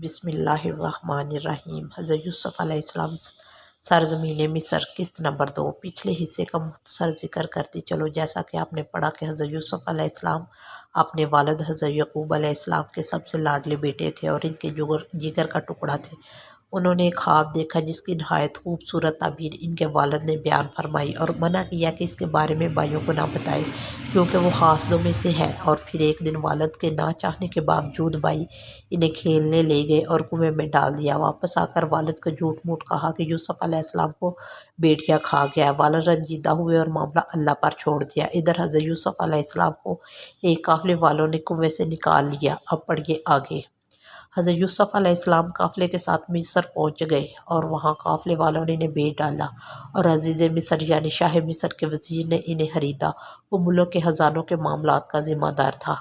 بسم اللہ الرحمن الرحیم۔ حضرت یوسف علیہ السلام سرزمین مصر قسط نمبر 2 پچھلے حصے کا مختصر ذکر کرتے چلو۔ جیسا کہ آپ نے پڑھا کہ حضرت یوسف علیہ السلام اپنے والد حضرت یعقوب علیہ السلام کے سب سے لاڈلے بیٹے تھے اور ان کے جگر کا ٹکڑا تھے۔ انہوں نے ایک خواب دیکھا جس کی نہایت خوبصورت تعبیر ان کے والد نے بیان فرمائی اور منع کیا کہ اس کے بارے میں بھائیوں کو نہ بتائے کیونکہ وہ حاسدوں میں سے ہے۔ اور پھر ایک دن والد کے نہ چاہنے کے باوجود بھائی انہیں کھیلنے لے گئے اور کنویں میں ڈال دیا۔ واپس آ کر والد کو جھوٹ موٹ کہا کہ یوسف علیہ السلام کو بیٹیا کھا گیا۔ والد رنجیدہ ہوئے اور معاملہ اللہ پر چھوڑ دیا۔ ادھر حضرت یوسف علیہ السلام کو ایک قافلے والوں نے کنویں سے نکال لیا۔ اب پڑھیے آگے۔ حضرت یوسف علیہ السلام قافلے کے ساتھ مصر پہنچ گئے اور وہاں قافلے والوں نے انہیں بیچ ڈالا اور عزیز مصر یعنی شاہ مصر کے وزیر نے انہیں خریدا۔ وہ ملک کے خزانوں کے معاملات کا ذمہ دار تھا۔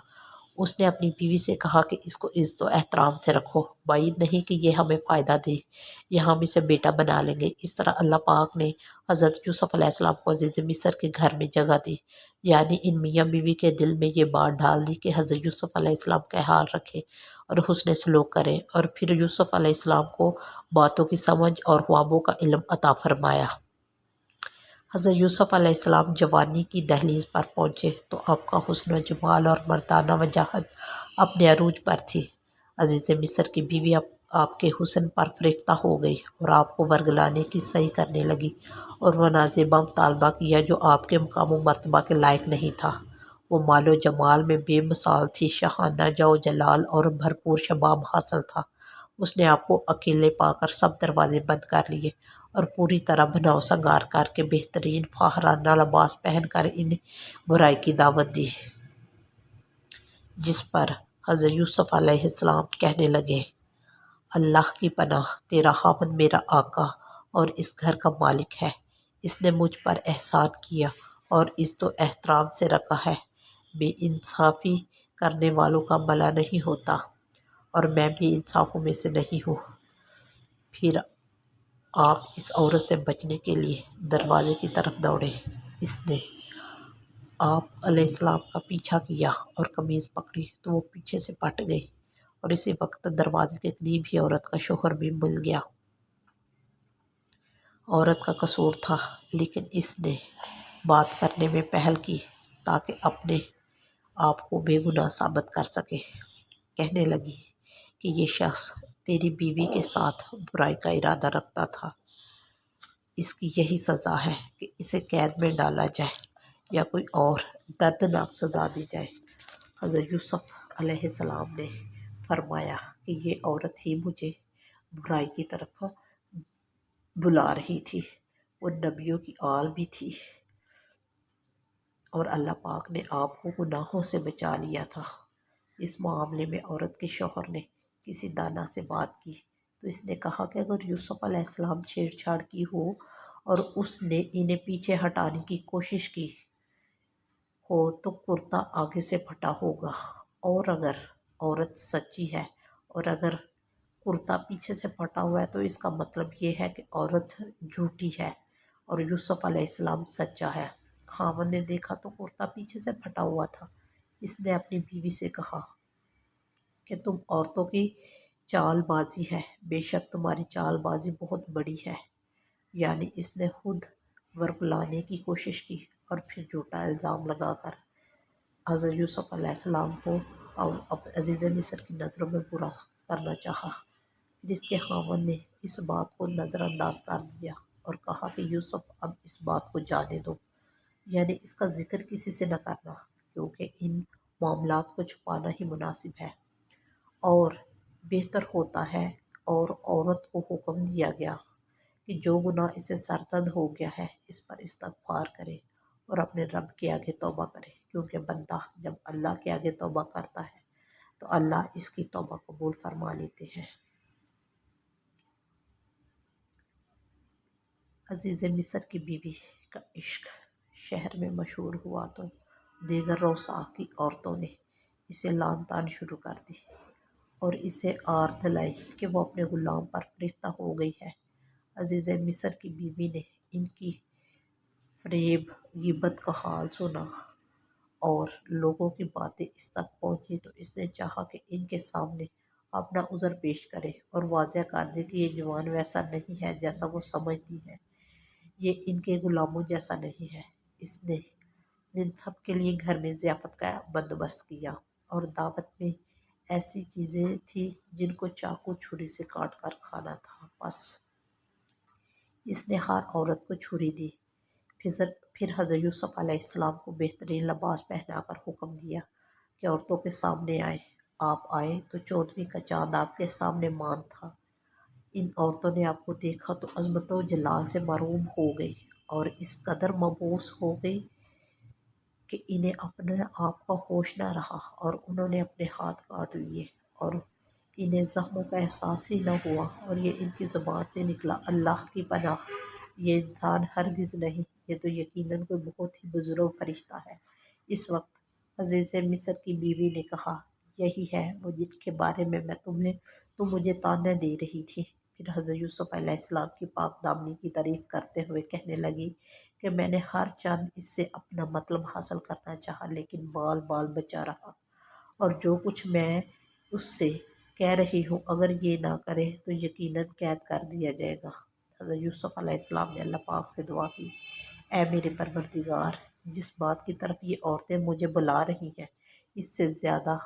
اس نے اپنی بیوی سے کہا کہ اس کو عزت و احترام سے رکھو، بعید نہیں کہ یہ ہمیں فائدہ دے یا ہم اسے بیٹا بنا لیں گے۔ اس طرح اللہ پاک نے حضرت یوسف علیہ السلام کو عزیز مصر کے گھر میں جگہ دی، یعنی ان میاں بیوی کے دل میں یہ بات ڈال دی کہ حضرت یوسف علیہ السلام کا حال رکھیں اور حسن سلوک کریں، اور پھر یوسف علیہ السلام کو باتوں کی سمجھ اور خوابوں کا علم عطا فرمایا۔ حضرت یوسف علیہ السلام جوانی کی دہلیز پر پہنچے تو آپ کا حسن و جمال اور مردانہ وجاہت اپنے عروج پر تھی۔ عزیز مصر کی بیوی آپ کے حسن پر فریفتہ ہو گئی اور آپ کو ورگلانے کی سعی کرنے لگی اور وہ نازیبا مطالبہ کیا جو آپ کے مقام و مرتبہ کے لائق نہیں تھا۔ وہ مال و جمال میں بے مثال تھی، شاہانہ جو جلال اور بھرپور شباب حاصل تھا۔ اس نے آپ کو اکیلے پا کر سب دروازے بند کر لیے اور پوری طرح بناؤ سنگار کر کے بہترین فاخرانہ لباس پہن کر انہیں برائی کی دعوت دی، جس پر حضرت یوسف علیہ السلام کہنے لگے: اللہ کی پناہ، تیرا خاوند میرا آقا اور اس گھر کا مالک ہے۔ اس نے مجھ پر احسان کیا اور عزت و احترام سے رکھا ہے۔ بے انصافی کرنے والوں کا بھلا نہیں ہوتا اور میں بے انصافوں میں سے نہیں ہوں۔ پھر آپ اس عورت سے بچنے کے لیے دروازے کی طرف دوڑے۔ اس نے آپ علیہ السلام کا پیچھا کیا اور قمیض پکڑی تو وہ پیچھے سے پھٹ گئی اور اسی وقت دروازے کے قریب ہی عورت کا شوہر بھی مل گیا۔ عورت کا قصور تھا لیکن اس نے بات کرنے میں پہل کی تاکہ اپنے آپ کو بے گناہ ثابت کر سکے۔ کہنے لگی کہ یہ شخص تیری بیوی کے ساتھ برائی کا ارادہ رکھتا تھا، اس کی یہی سزا ہے کہ اسے قید میں ڈالا جائے یا کوئی اور دردناک سزا دی جائے۔ حضرت یوسف علیہ السلام نے فرمایا کہ یہ عورت ہی مجھے برائی کی طرف بلا رہی تھی، وہ نبیوں کی آل بھی تھی اور اللہ پاک نے آپ کو گناہوں سے بچا لیا تھا۔ اس معاملے میں عورت کے شوہر نے کسی دانا سے بات کی تو اس نے کہا کہ اگر یوسف علیہ السلام چھیڑ چھاڑ کی ہو اور اس نے انہیں پیچھے ہٹانے کی کوشش کی ہو تو کرتا آگے سے پھٹا ہوگا، اور اگر عورت سچی ہے اور اگر کرتا پیچھے سے پھٹا ہوا ہے تو اس کا مطلب یہ ہے کہ عورت جھوٹی ہے اور یوسف علیہ السلام سچا ہے۔ خاوند نے دیکھا تو کرتا پیچھے سے پھٹا ہوا تھا۔ اس نے اپنی بیوی سے کہا کہ تم عورتوں کی چال بازی ہے، بے شک تمہاری چال بازی بہت بڑی ہے، یعنی اس نے خود ورگلانے کی کوشش کی اور پھر جھوٹا الزام لگا کر حضرت یوسف علیہ السلام کو عزیز مصر کی نظروں میں برا کرنا چاہا۔ پھر اس کے خاوند نے اس بات کو نظر انداز کر دیا اور کہا کہ یوسف اب اس بات کو جانے دو، یعنی اس کا ذکر کسی سے نہ کرنا کیونکہ ان معاملات کو چھپانا ہی مناسب ہے اور بہتر ہوتا ہے۔ اور عورت کو حکم دیا گیا کہ جو گناہ اسے سرزد ہو گیا ہے اس پر استغفار کرے اور اپنے رب کے آگے توبہ کرے، کیونکہ بندہ جب اللہ کے آگے توبہ کرتا ہے تو اللہ اس کی توبہ قبول فرما لیتے ہیں۔ عزیز مصر کی بیوی کا عشق شہر میں مشہور ہوا تو دیگر روسا کی عورتوں نے اسے لعن طعن شروع کر دی اور اسے آر دلائی کہ وہ اپنے غلام پر فریفتہ ہو گئی ہے۔ عزیز مصر کی بیوی نے ان کی فریب غیبت کا حال سنا اور لوگوں کی باتیں اس تک پہنچی تو اس نے چاہا کہ ان کے سامنے اپنا عذر پیش کرے اور واضح کر دے کہ یہ جوان ویسا نہیں ہے جیسا وہ سمجھتی ہے، یہ ان کے غلاموں جیسا نہیں ہے۔ اس نے ان سب کے لیے گھر میں ضیافت کا بندوبست کیا اور دعوت میں ایسی چیزیں تھیں جن کو چاقو چھری سے کاٹ کر کھانا تھا۔ بس اس نے ہر عورت کو چھری دی۔ پھر حضرت یوسف علیہ السلام کو بہترین لباس پہنا کر حکم دیا کہ عورتوں کے سامنے آئیں۔ آپ آئے تو 14ویں کا چاند آپ کے سامنے مان تھا۔ ان عورتوں نے آپ کو دیکھا تو عظمت و جلال سے محروم ہو گئی اور اس قدر مبہوت ہو گئی کہ انہیں اپنے آپ کا ہوش نہ رہا اور انہوں نے اپنے ہاتھ کاٹ لیے اور انہیں زخموں کا احساس ہی نہ ہوا، اور یہ ان کی زبان سے نکلا، اللہ کی پناہ، یہ انسان ہرگز نہیں، یہ تو یقیناً کوئی بہت ہی بزرگ فرشتہ ہے۔ اس وقت عزیز مصر کی بیوی نے کہا، یہی ہے وہ جن کے بارے میں تم مجھے طعنہ دے رہی تھی۔ پھر حضرت یوسف علیہ السلام کی پاک دامنی کی تعریف کرتے ہوئے کہنے لگی کہ میں نے ہر چند اس سے اپنا مطلب حاصل کرنا چاہا لیکن بال بچا رہا، اور جو کچھ میں اس سے کہہ رہی ہوں اگر یہ نہ کرے تو یقیناً قید کر دیا جائے گا۔ حضرت یوسف علیہ السلام نے اللہ پاک سے دعا کی، اے میرے پروردگار، جس بات کی طرف یہ عورتیں مجھے بلا رہی ہیں اس سے زیادہ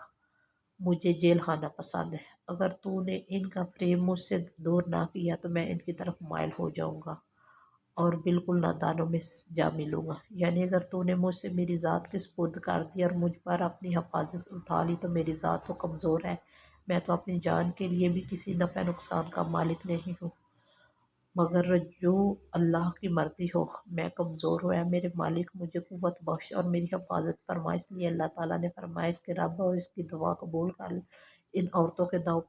مجھے جیل خانہ پسند ہے۔ اگر تو نے ان کا فریب مجھ سے دور نہ کیا تو میں ان کی طرف مائل ہو جاؤں گا اور بالکل نادانوں میں جا ملوں گا، یعنی اگر تو نے مجھ سے میری ذات کے سپرد کر دی اور مجھ پر اپنی حفاظت اٹھا لی تو میری ذات تو کمزور ہے، میں تو اپنی جان کے لیے بھی کسی نفع نقصان کا مالک نہیں ہوں، مگر جو اللہ کی مرضی ہو۔ میں کمزور ہوں، اے میرے مالک مجھے قوت بخش اور میری حفاظت فرما۔ اس لیے اللہ تعالیٰ نے فرمایا، اس کے رب اور اس کی دعا قبول کر لے۔ ان عورتوں کے داؤ